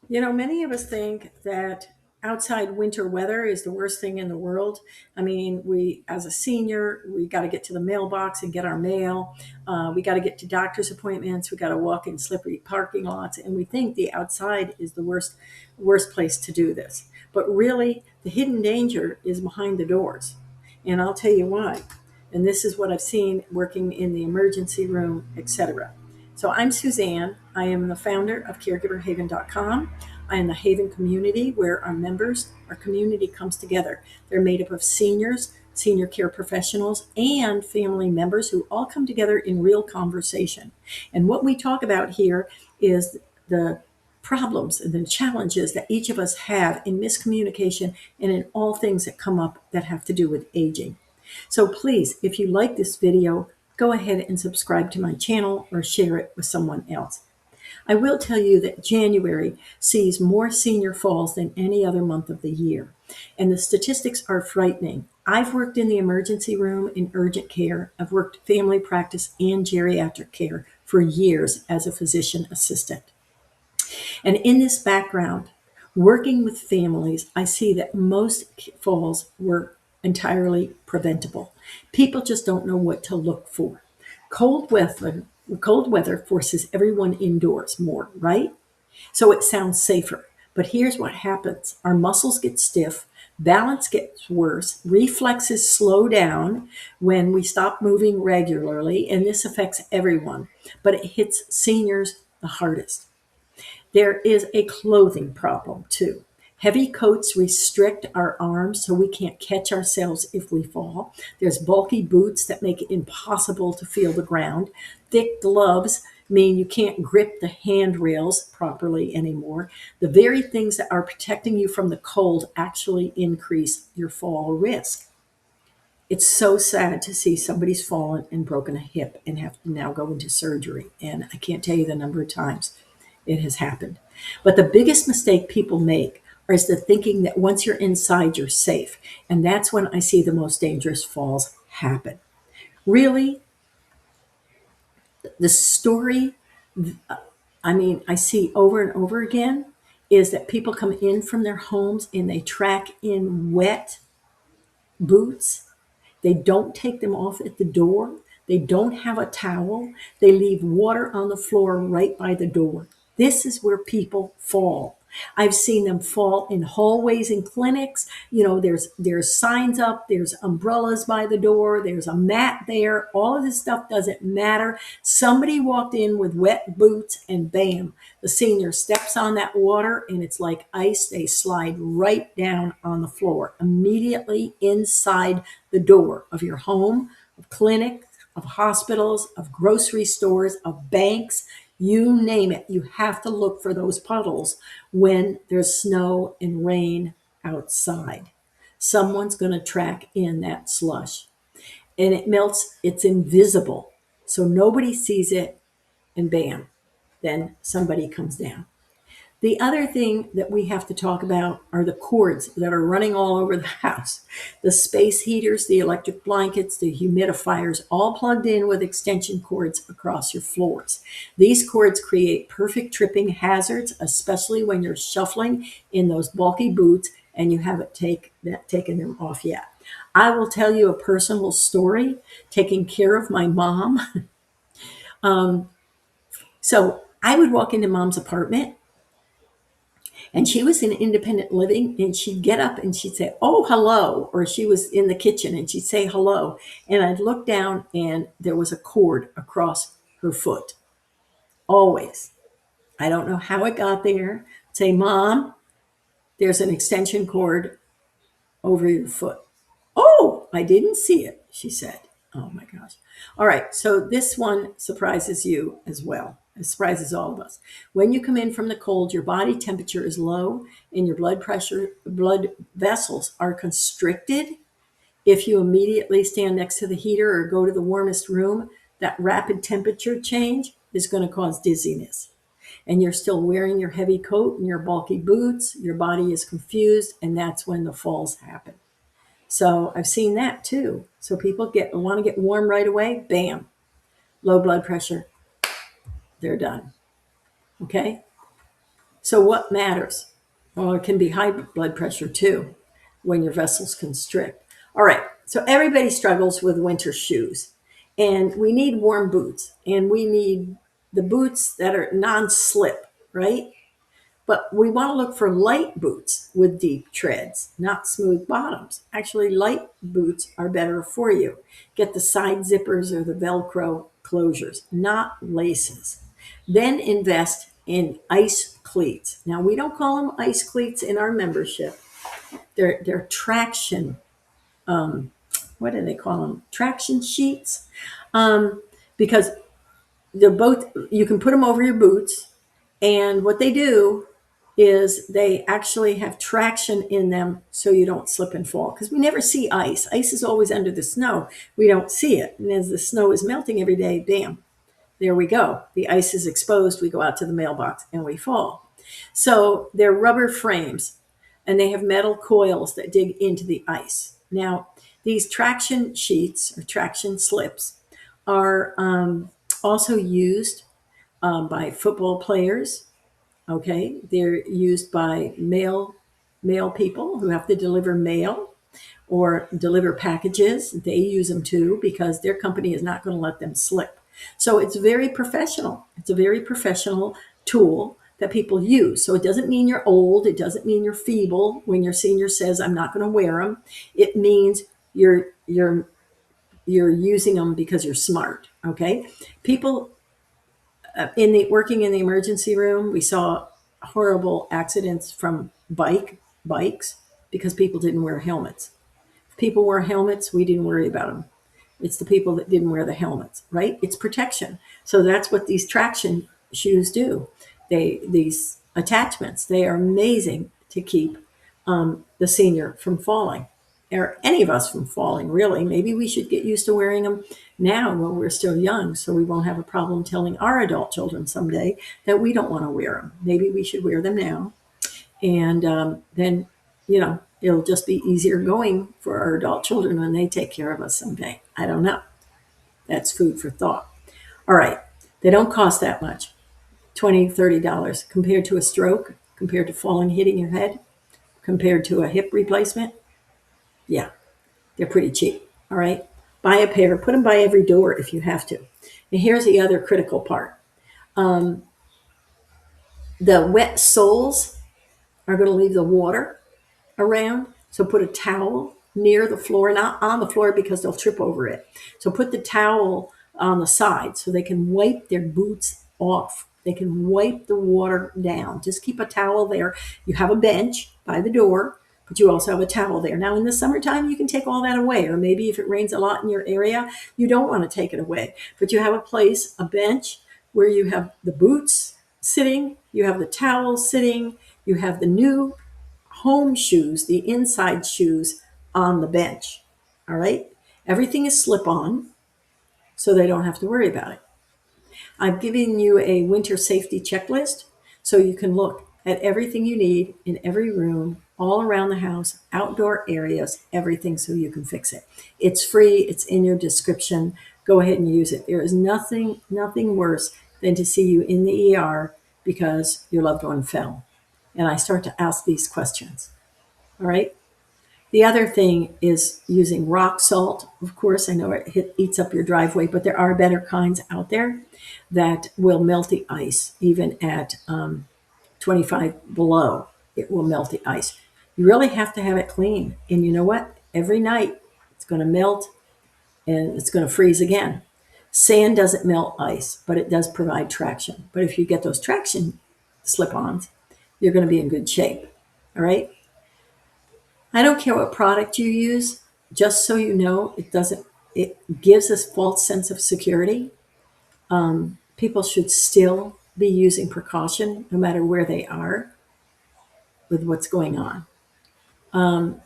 Many of us think that outside winter weather is the worst thing in the world. I mean, as a senior, we got to get to the mailbox and get our mail. We got to get to doctor's appointments. We got to walk in slippery parking lots, and we think the outside is the worst place to do this. But really, the hidden danger is behind the doors, and I'll tell you why. And this is what I've seen working in the emergency room, etc. So I'm Suzanne. I am the founder of caregiverhaven.com. I am the Haven community where our community comes together. They're made up of seniors, senior care professionals, and family members who all come together in real conversation. And what we talk about here is the problems and the challenges that each of us have in miscommunication and in all things that come up that have to do with aging. So please, if you like this video, go ahead and subscribe to my channel or share it with someone else. I will tell you that January sees more senior falls than any other month of the year, and the statistics are frightening. I've worked in the emergency room in urgent care. I've worked family practice and geriatric care for years as a physician assistant. And in this background, working with families, I see that most falls were entirely preventable. People just don't know what to look for. Cold weather, cold weather forces everyone indoors more, right? So it sounds safer. But here's what happens. Our muscles get stiff, balance gets worse, reflexes slow down when we stop moving regularly, and this affects everyone, but it hits seniors the hardest. There is a clothing problem too. Heavy coats restrict our arms so we can't catch ourselves if we fall. There's bulky boots that make it impossible to feel the ground. Thick gloves mean you can't grip the handrails properly anymore. The very things that are protecting you from the cold actually increase your fall risk. It's so sad to see somebody's fallen and broken a hip and have to now go into surgery. And I can't tell you the number of times it has happened. But the biggest mistake people make is the thinking that once you're inside, you're safe. And that's when I see the most dangerous falls happen. Really, the story, I see over and over again is that people come in from their homes and they track in wet boots. They don't take them off at the door. They don't have a towel. They leave water on the floor right by the door. This is where people fall. I've seen them fall in hallways in clinics. There's signs up, there's umbrellas by the door, there's a mat there. All of this stuff doesn't matter. Somebody walked in with wet boots and bam, the senior steps on that water and it's like ice. They slide right down on the floor, immediately inside the door of your home, of clinics, of hospitals, of grocery stores, of banks. You name it, you have to look for those puddles when there's snow and rain outside. Someone's going to track in that slush and it melts, it's invisible. So nobody sees it, and bam, then somebody comes down. The other thing that we have to talk about are the cords that are running all over the house. The space heaters, the electric blankets, the humidifiers, all plugged in with extension cords across your floors. These cords create perfect tripping hazards, especially when you're shuffling in those bulky boots and you haven't taken them off yet. I will tell you a personal story taking care of my mom. So I would walk into mom's apartment and she was in independent living and she'd get up and she'd say, "Oh, hello." Or she was in the kitchen and she'd say hello. And I'd look down and there was a cord across her foot. Always. I don't know how it got there. I'd say, "Mom, there's an extension cord over your foot." "Oh, I didn't see it," she said. Oh my gosh. All right. So this one surprises you as well. It surprises all of us. When you come in from the cold, your body temperature is low and your blood vessels are constricted. If you immediately stand next to the heater or go to the warmest room, that rapid temperature change is going to cause dizziness. And you're still wearing your heavy coat and your bulky boots, your body is confused, and that's when the falls happen. So I've seen that too. So people want to get warm right away, bam, low blood pressure, they're done. Okay. So what matters? Well, it can be high blood pressure too when your vessels constrict. All right. So everybody struggles with winter shoes, and we need warm boots, and we need the boots that are non-slip, right? But we want to look for light boots with deep treads, not smooth bottoms. Actually, light boots are better for you. Get the side zippers or the Velcro closures, not laces. Then invest in ice cleats. Now, we don't call them ice cleats in our membership. They're traction, what do they call them? Traction sheets. Because they're both, you can put them over your boots, and what they do is they actually have traction in them so you don't slip and fall, because we never see ice. Ice is always under the snow. We don't see it. And as the snow is melting every day, bam, there we go. The ice is exposed. We go out to the mailbox and we fall. So they're rubber frames, and they have metal coils that dig into the ice. Now, these traction sheets or traction slips are also used by football players. Okay, they're used by mail people who have to deliver mail or deliver packages. They use them too because their company is not going to let them slip. So it's very professional. It's a very professional tool that people use. So it doesn't mean you're old. It doesn't mean you're feeble when your senior says, "I'm not going to wear them." It means you're using them because you're smart. Okay, people in the working in the emergency room, we saw horrible accidents from bikes because people didn't wear helmets. If people wore helmets, we didn't worry about them. It's the people that didn't wear the helmets, right? It's protection. So that's what these traction shoes do. These attachments, they are amazing to keep the senior from falling, or any of us from falling, really. Maybe we should get used to wearing them now while we're still young, so we won't have a problem telling our adult children someday that we don't want to wear them. Maybe we should wear them now, and then, it'll just be easier going for our adult children when they take care of us someday. I don't know. That's food for thought. All right. They don't cost that much, $20, $30 compared to a stroke, compared to falling, hitting your head, compared to a hip replacement. Yeah, they're pretty cheap. All right. Buy a pair, put them by every door if you have to. And here's the other critical part. The wet soles are going to leave the water around. So put a towel near the floor, not on the floor because they'll trip over it. So put the towel on the side so they can wipe their boots off. They can wipe the water down. Just keep a towel there. You have a bench by the door, but you also have a towel there. Now, in the summertime, you can take all that away. Or maybe if it rains a lot in your area, you don't want to take it away. But you have a place, a bench, where you have the boots sitting, you have the towel sitting, you have the new home shoes, the inside shoes on the bench. All right. Everything is slip on, so they don't have to worry about it. I've given you a winter safety checklist so you can look at everything you need in every room, all around the house, outdoor areas, everything so you can fix it. It's free. It's in your description. Go ahead and use it. There is nothing worse than to see you in the ER because your loved one fell. And I start to ask these questions. All right. The other thing is using rock salt. Of course, I know it eats up your driveway, but there are better kinds out there that will melt the ice, even at 25 below. It will melt the ice. You really have to have it clean. And you know what? Every night it's going to melt and it's going to freeze again. Sand doesn't melt ice, but it does provide traction. But if you get those traction slip-ons, you're going to be in good shape. All right. I don't care what product you use, just so you know, it gives us false sense of security. People should still be using precaution no matter where they are with what's going on.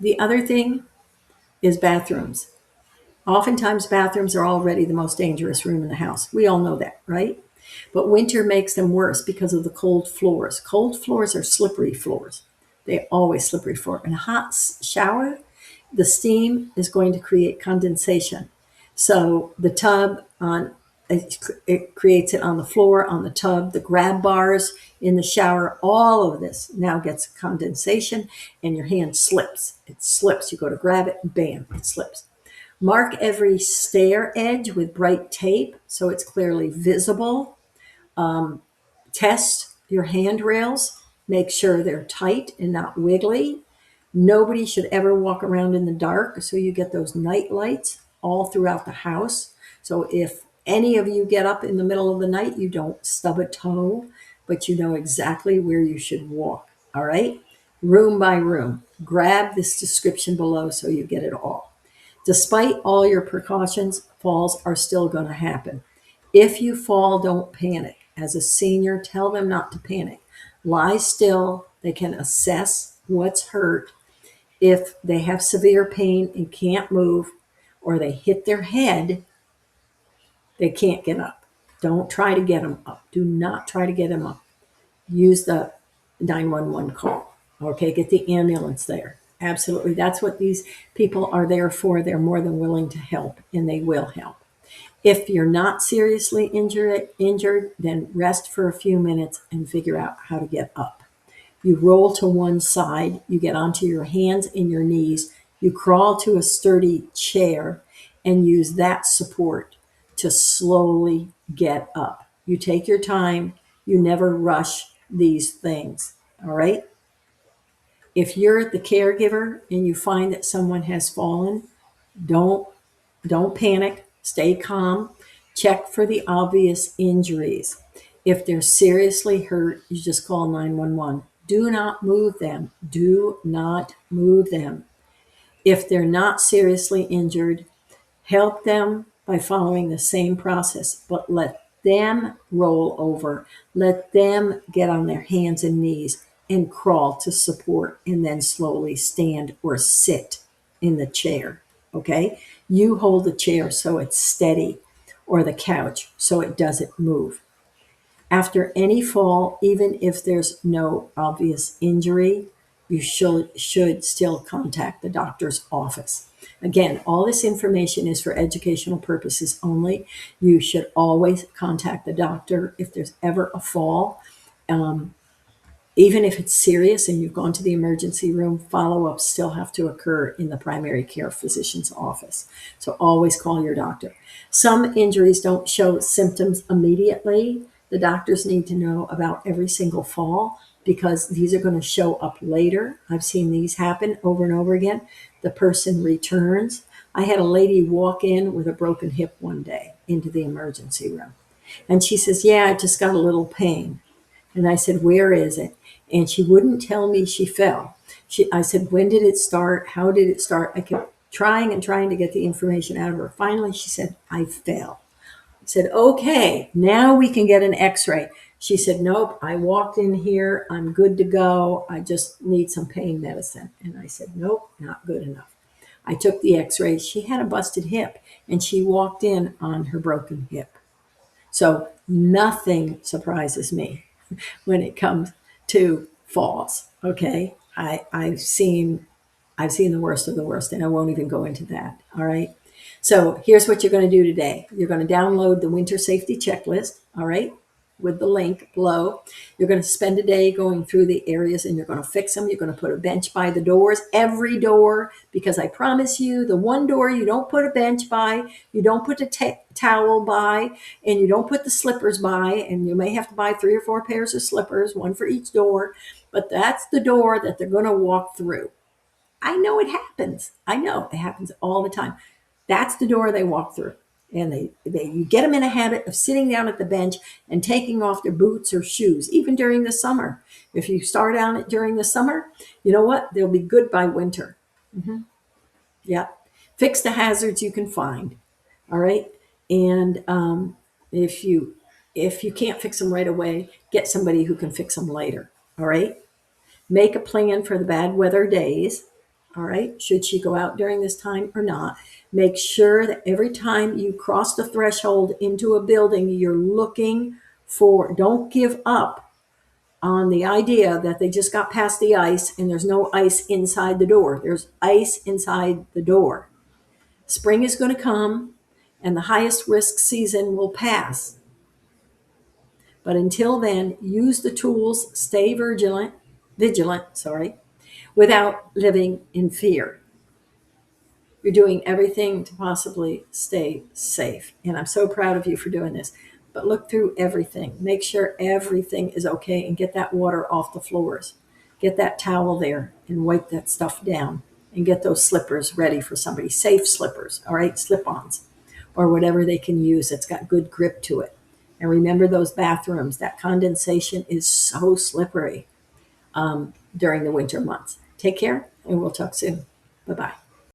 The other thing is bathrooms. Oftentimes, bathrooms are already the most dangerous room in the house. We all know that, right? But winter makes them worse because of the cold floors. Cold floors are slippery floors. They always slippery floor. In a hot shower, the steam is going to create condensation. So the tub on it creates it on the floor, on the tub, the grab bars in the shower. All of this now gets condensation and your hand slips. It slips. You go to grab it and bam, it slips. Mark every stair edge with bright tape so it's clearly visible. Test your handrails. Make sure they're tight and not wiggly. Nobody should ever walk around in the dark, so you get those night lights all throughout the house. So if any of you get up in the middle of the night, you don't stub a toe, but you know exactly where you should walk. All right? Room by room. Grab this description below so you get it all. Despite all your precautions, falls are still going to happen. If you fall, don't panic. As a senior, tell them not to panic. Lie still. They can assess what's hurt. If they have severe pain and can't move, or they hit their head, they can't get up. Don't try to get them up. Do not try to get them up. Use the 911 call. Okay, get the ambulance there. Absolutely. That's what these people are there for. They're more than willing to help, and they will help. If you're not seriously injured, then rest for a few minutes and figure out how to get up. You roll to one side, you get onto your hands and your knees, you crawl to a sturdy chair and use that support to slowly get up. You take your time, you never rush these things. All right? If you're the caregiver and you find that someone has fallen, don't don't panic, stay calm, check for the obvious injuries. If they're seriously hurt, you just call 911. Do not move them. Do not move them. If they're not seriously injured, help them by following the same process, but let them roll over. Let them get on their hands and knees and crawl to support and then slowly stand or sit in the chair. Okay? You hold the chair so it's steady or the couch so it doesn't move. After any fall, even if there's no obvious injury, you should still contact the doctor's office. Again, all this information is for educational purposes only. You should always contact the doctor if there's ever a fall. Even if it's serious and you've gone to the emergency room, follow-ups still have to occur in the primary care physician's office. So always call your doctor. Some injuries don't show symptoms immediately. The doctors need to know about every single fall because these are going to show up later. I've seen these happen over and over again. The person returns. I had a lady walk in with a broken hip one day into the emergency room. And she says, yeah, I just got a little pain. And I said, where is it? And she wouldn't tell me she fell. I said, when did it start? How did it start? I kept trying and trying to get the information out of her. Finally, she said, I fell. I said, okay, now we can get an x-ray. She said, nope, I walked in here. I'm good to go. I just need some pain medicine. And I said, nope, not good enough. I took the x-ray. She had a busted hip and she walked in on her broken hip. So nothing surprises me when it comes to falls. Okay. I've seen the worst of the worst, and I won't even go into that. All right. So here's what you're going to do today. You're going to download the winter safety checklist. All right. With the link below. You're going to spend a day going through the areas and you're going to fix them. You're going to put a bench by the doors, every door, because I promise you the one door you don't put a bench by, you don't put a towel by, and you don't put the slippers by, and you may have to buy 3 or 4 pairs of slippers, one for each door, but that's the door that they're going to walk through. I know it happens. I know it happens all the time. That's the door they walk through. And you get them in a habit of sitting down at the bench and taking off their boots or shoes, even during the summer. If you start on it during the summer, you know what? They'll be good by winter. Yeah. Fix the hazards you can find. All right. And if you can't fix them right away, get somebody who can fix them later. All right. Make a plan for the bad weather days. All right. Should she go out during this time or not? Make sure that every time you cross the threshold into a building, you're looking for, don't give up on the idea that they just got past the ice and there's no ice inside the door. There's ice inside the door. Spring is going to come. and the highest risk season will pass. But until then, use the tools, stay vigilant, without living in fear. You're doing everything to possibly stay safe. And I'm so proud of you for doing this. But look through everything. Make sure everything is okay and get that water off the floors. Get that towel there and wipe that stuff down and get those slippers ready for somebody. Safe slippers, all right? Slip-ons or whatever they can use that's got good grip to it. And remember those bathrooms. That condensation is so slippery during the winter months. Take care and we'll talk soon. Bye-bye.